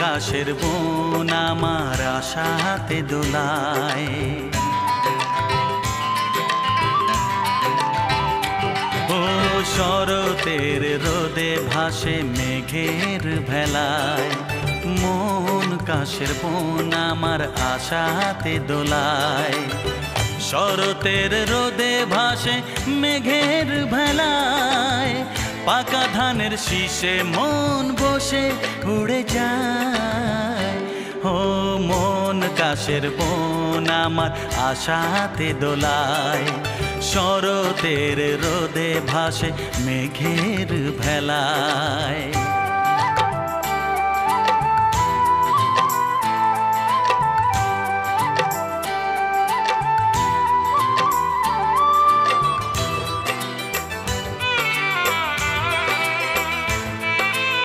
কাশের বন আমার আশাতে দোলায়। ও শরতের রোদে ভাসে মেঘের ভেলায়, মন কাশের বন আমার আশাতে দোলায়। শরতের রোদে ভাসে মেঘের ভেলায়, পাকা ধানের শীষে মন বসে উড়ে যায়। ও মন কাশের বন আমার আশাতে দোলায়, শরতের রোদে ভাসে মেঘের ভেলায়।